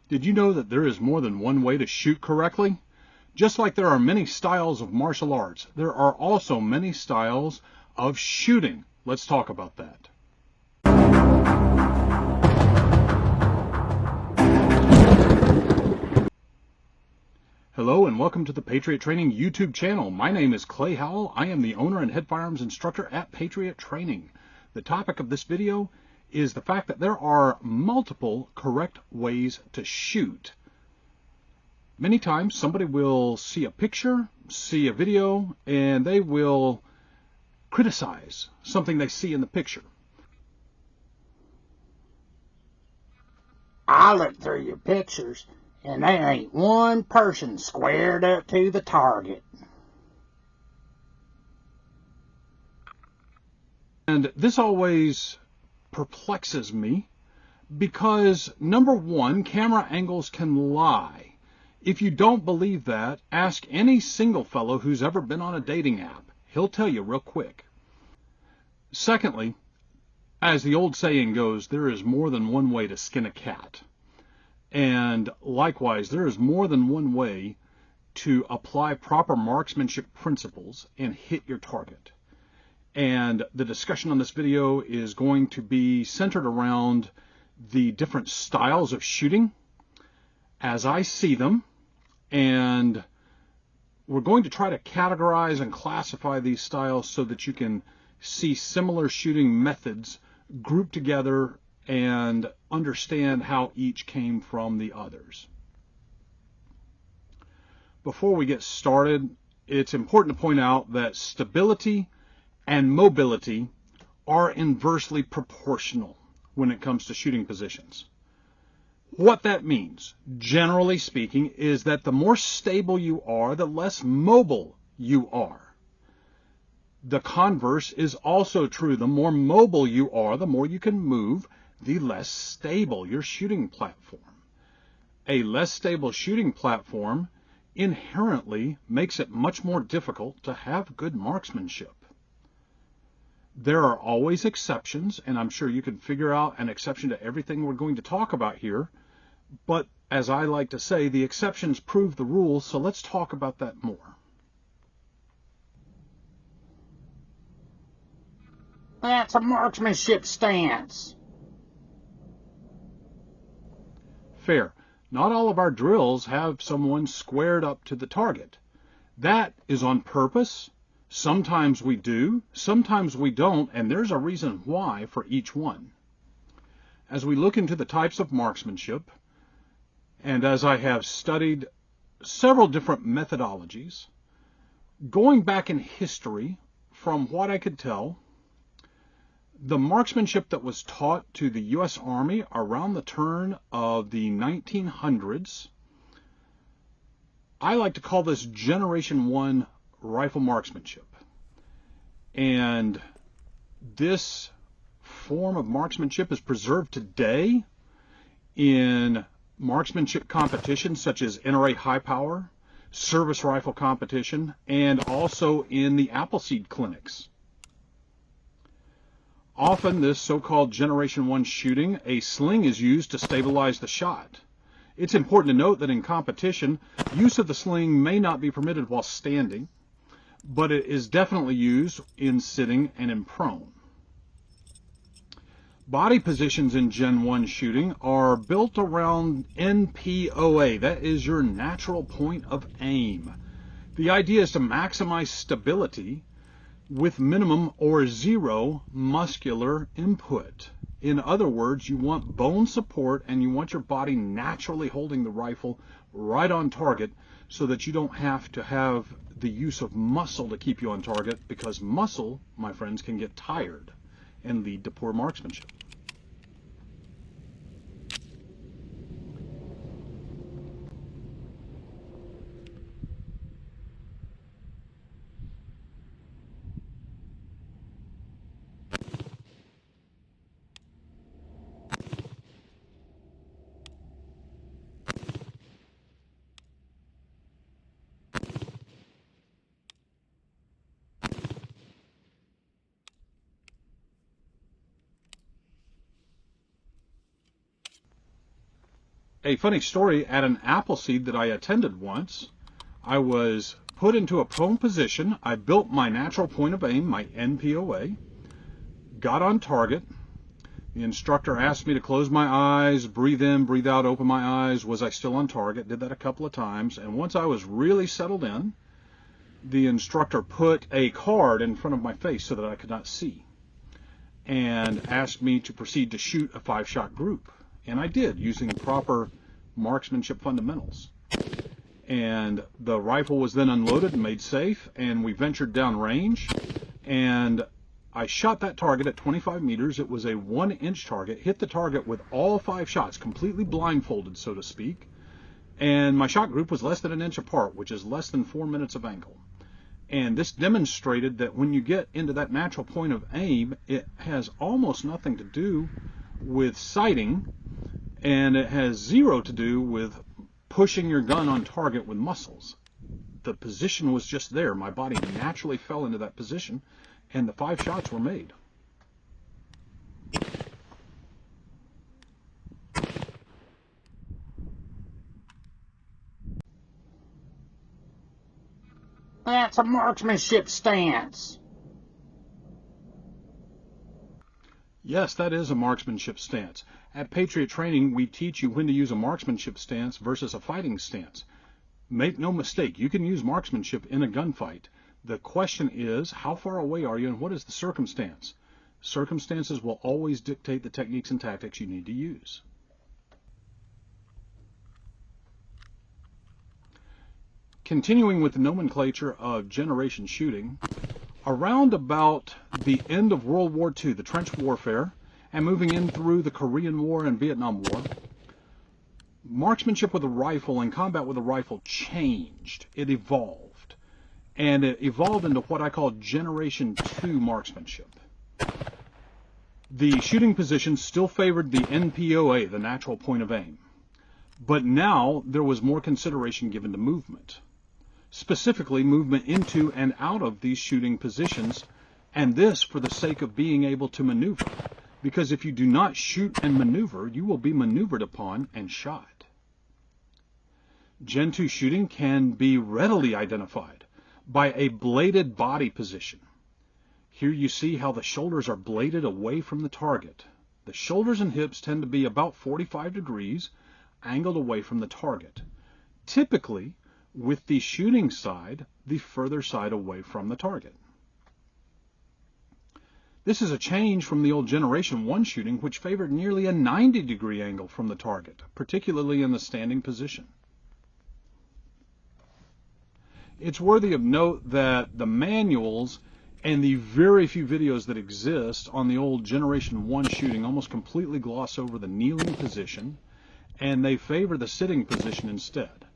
Did you know that there is more than one way to shoot correctly? Just like there are many styles of martial arts, there are also many styles of shooting. Let's talk about that. Hello and welcome to the Patriot Training YouTube channel. My name is Clay Howell. I am the owner and head firearms instructor at Patriot Training. The topic of this video is the fact that there are multiple correct ways to shoot. Many times somebody will see a picture, see a video, and they will criticize something they see in the picture. I looked through your pictures, and there ain't one person squared up to the target. And this always perplexes me because, number one, camera angles can lie. If you don't believe that, ask any single fellow who's ever been on a dating app. He'll tell you real quick. Secondly, as the old saying goes, there is more than one way to skin a cat. And likewise, there is more than one way to apply proper marksmanship principles and hit your target. And the discussion on this video is going to be centered around the different styles of shooting as I see them. And we're going to try to categorize and classify these styles so that you can see similar shooting methods grouped together and understand how each came from the others. Before we get started, it's important to point out that stability and mobility are inversely proportional when it comes to shooting positions. What that means, generally speaking, is that the more stable you are, the less mobile you are. The converse is also true. The more mobile you are, the more you can move, the less stable your shooting platform. A less stable shooting platform inherently makes it much more difficult to have good marksmanship. There are always exceptions, and I'm sure you can figure out an exception to everything we're going to talk about here. But as I like to say, the exceptions prove the rules, so let's talk about that more. That's a marksmanship stance. Fair. Not all of our drills have someone squared up to the target. That is on purpose. Sometimes we do, sometimes we don't, and there's a reason why for each one. As we look into the types of marksmanship, and as I have studied several different methodologies, going back in history, from what I could tell, the marksmanship that was taught to the U.S. Army around the turn of the 1900s, I like to call this Generation 1 rifle marksmanship. And this form of marksmanship is preserved today in marksmanship competitions such as NRA High Power, service rifle competition, and also in the Appleseed clinics. Often this so-called Generation 1 shooting, a sling is used to stabilize the shot. It's important to note that in competition, use of the sling may not be permitted while standing, but it is definitely used in sitting and in prone. Body positions in Gen 1 shooting are built around NPOA. That is your natural point of aim. The idea is to maximize stability with minimum or zero muscular input. In other words, you want bone support and you want your body naturally holding the rifle right on target so that you don't have to have the use of muscle to keep you on target, because muscle, my friends, can get tired and lead to poor marksmanship. a funny story. At an Appleseed that I attended once, I was put into a prone position. I built my natural point of aim, my NPOA, got on target. The instructor asked me to close my eyes, breathe in, breathe out, open my eyes. Was I still on target? Did that a couple of times. And once I was really settled in, the instructor put a card in front of my face so that I could not see, and asked me to proceed to shoot a 5-shot group. And I did, using proper marksmanship fundamentals. And the rifle was then unloaded and made safe, and we ventured down range, and I shot that target at 25 meters. It was a 1-inch target, hit the target with all 5 shots, completely blindfolded, so to speak, and my shot group was less than 1 inch apart, which is less than 4 minutes of angle. And this demonstrated that when you get into that natural point of aim, it has almost nothing to do with sighting, and it has zero to do with pushing your gun on target with muscles. The position was just there. My body naturally fell into that position, and the 5 shots were made. That's a marksmanship stance. Yes, that is a marksmanship stance. At Patriot Training, we teach you when to use a marksmanship stance versus a fighting stance. Make no mistake, you can use marksmanship in a gunfight. The question is, how far away are you and what is the circumstance? Circumstances will always dictate the techniques and tactics you need to use. Continuing with the nomenclature of generation shooting, around about the end of World War II, the trench warfare, and moving in through the Korean War and Vietnam War, marksmanship with a rifle and combat with a rifle changed. It evolved. And it evolved into what I call Generation 2 marksmanship. The shooting position still favored the NPOA, the natural point of aim. But now there was more consideration given to movement. Specifically, movement into and out of these shooting positions, and this for the sake of being able to maneuver. Because if you do not shoot and maneuver, you will be maneuvered upon and shot. Gen 2 shooting can be readily identified by a bladed body position. Here you see how the shoulders are bladed away from the target. The shoulders and hips tend to be about 45 degrees, angled away from the target. Typically, with the shooting side, the further side away from the target. This is a change from the old Generation 1 shooting, which favored nearly a 90-degree angle from the target, particularly in the standing position. It's worthy of note that the manuals and the very few videos that exist on the old Generation 1 shooting almost completely gloss over the kneeling position, and they favor the sitting position instead.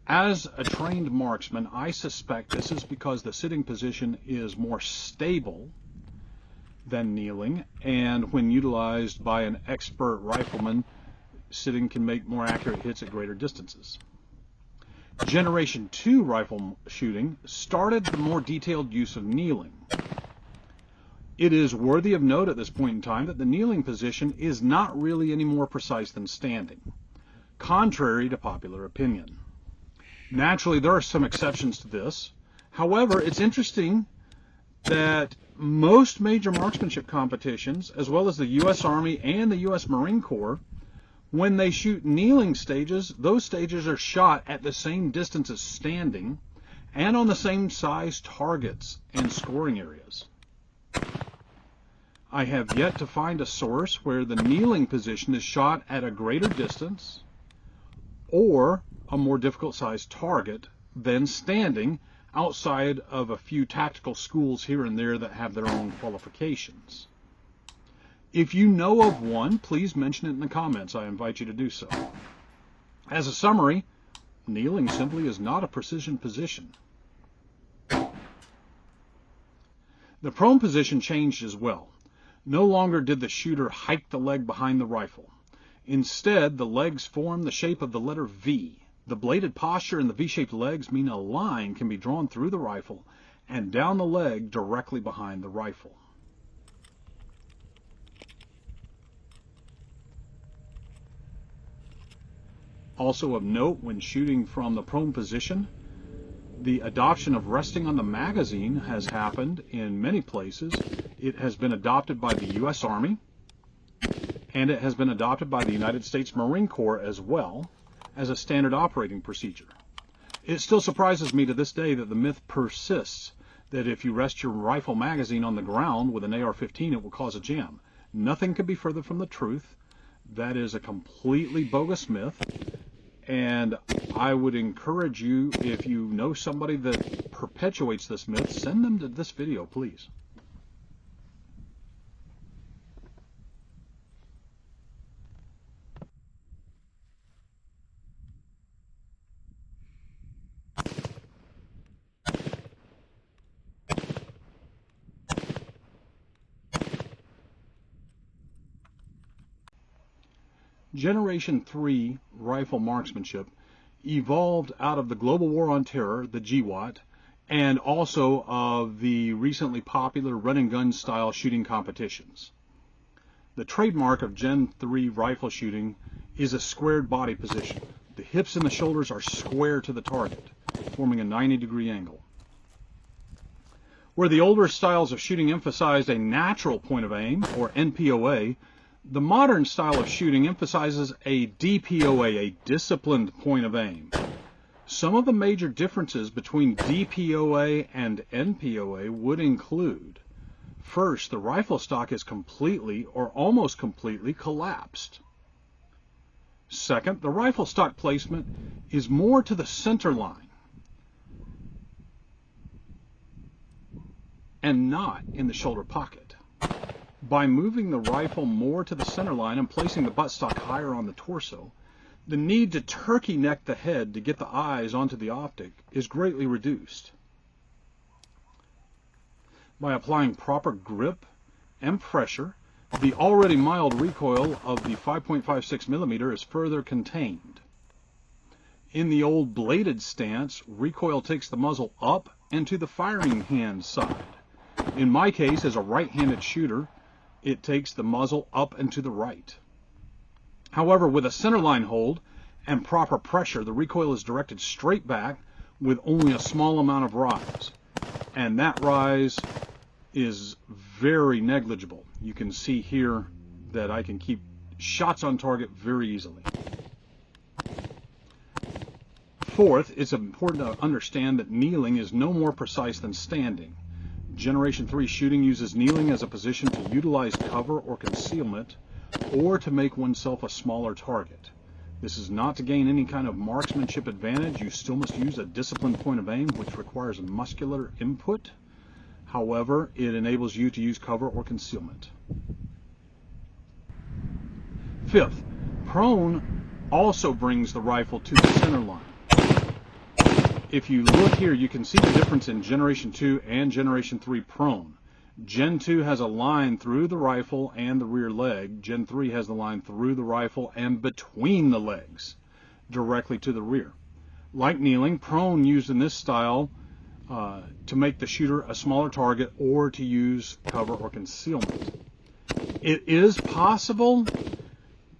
As a trained marksman, I suspect this is because the sitting position is more stable than kneeling, and when utilized by an expert rifleman, sitting can make more accurate hits at greater distances. Generation 2 rifle shooting started the more detailed use of kneeling. It is worthy of note at this point in time that the kneeling position is not really any more precise than standing, contrary to popular opinion. Naturally, there are some exceptions to this. However, it's interesting that most major marksmanship competitions, as well as the U.S. Army and the U.S. Marine Corps, when they shoot kneeling stages, those stages are shot at the same distance as standing and on the same size targets and scoring areas. I have yet to find a source where the kneeling position is shot at a greater distance or a more difficult sized target than standing, outside of a few tactical schools here and there that have their own qualifications. If you know of one, please mention it in the comments. I invite you to do so. As a summary, kneeling simply is not a precision position. The prone position changed as well. No longer did the shooter hike the leg behind the rifle. Instead, the legs form the shape of the letter V. The bladed posture and the V-shaped legs mean a line can be drawn through the rifle and down the leg directly behind the rifle. Also of note, when shooting from the prone position, the adoption of resting on the magazine has happened in many places. It has been adopted by the U.S. Army, and it has been adopted by the United States Marine Corps as well as a standard operating procedure. It still surprises me to this day that the myth persists that if you rest your rifle magazine on the ground with an AR-15, it will cause a jam. Nothing could be further from the truth. That is a completely bogus myth, and I would encourage you, if you know somebody that perpetuates this myth, send them to this video, please. Generation 3 rifle marksmanship evolved out of the Global War on Terror, the GWOT, and also of the recently popular run and gun style shooting competitions. The trademark of Gen 3 rifle shooting is a squared body position. The hips and the shoulders are square to the target, forming a 90-degree angle. Where the older styles of shooting emphasized a natural point of aim, or NPOA, the modern style of shooting emphasizes a DPOA, a disciplined point of aim. Some of the major differences between DPOA and NPOA would include: first, the rifle stock is completely or almost completely collapsed. Second, the rifle stock placement is more to the center line and not in the shoulder pocket. By moving the rifle more to the center line and placing the buttstock higher on the torso, the need to turkey neck the head to get the eyes onto the optic is greatly reduced. By applying proper grip and pressure, the already mild recoil of the 5.56 millimeter is further contained. In the old bladed stance, recoil takes the muzzle up and to the firing hand side. In my case, as a right-handed shooter, it takes the muzzle up and to the right. However, with a centerline hold and proper pressure, the recoil is directed straight back with only a small amount of rise. And that rise is very negligible. You can see here that I can keep shots on target very easily. Fourth, it's important to understand that kneeling is no more precise than standing. Generation 3 shooting uses kneeling as a position to utilize cover or concealment, or to make oneself a smaller target. This is not to gain any kind of marksmanship advantage. You still must use a disciplined point of aim, which requires muscular input. However, it enables you to use cover or concealment. Fifth, prone also brings the rifle to the center line. If you look here, you can see the difference in Generation 2 and Generation 3 prone. Gen 2 has a line through the rifle and the rear leg. Gen 3 has the line through the rifle and between the legs, directly to the rear. Like kneeling, prone used in this style to make the shooter a smaller target or to use cover or concealment. It is possible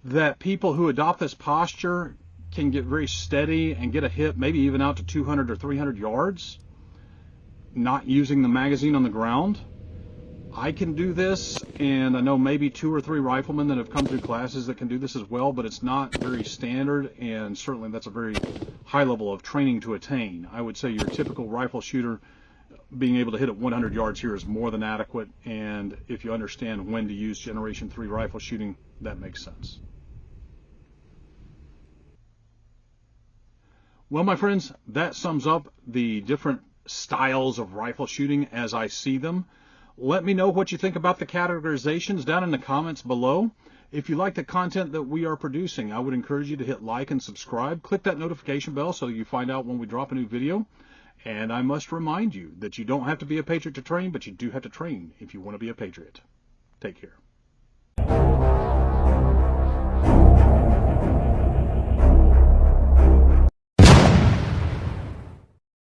that people who adopt this posture can get very steady and get a hit, maybe even out to 200 or 300 yards, not using the magazine on the ground. I can do this, and I know maybe 2 or 3 riflemen that have come through classes that can do this as well, but it's not very standard, and certainly that's a very high level of training to attain. I would say your typical rifle shooter being able to hit at 100 yards here is more than adequate, and if you understand when to use Generation 3 rifle shooting, that makes sense. Well, my friends, that sums up the different styles of rifle shooting as I see them. Let me know what you think about the categorizations down in the comments below. If you like the content that we are producing, I would encourage you to hit like and subscribe. Click that notification bell so you find out when we drop a new video. And I must remind you that you don't have to be a patriot to train, but you do have to train if you want to be a patriot. Take care.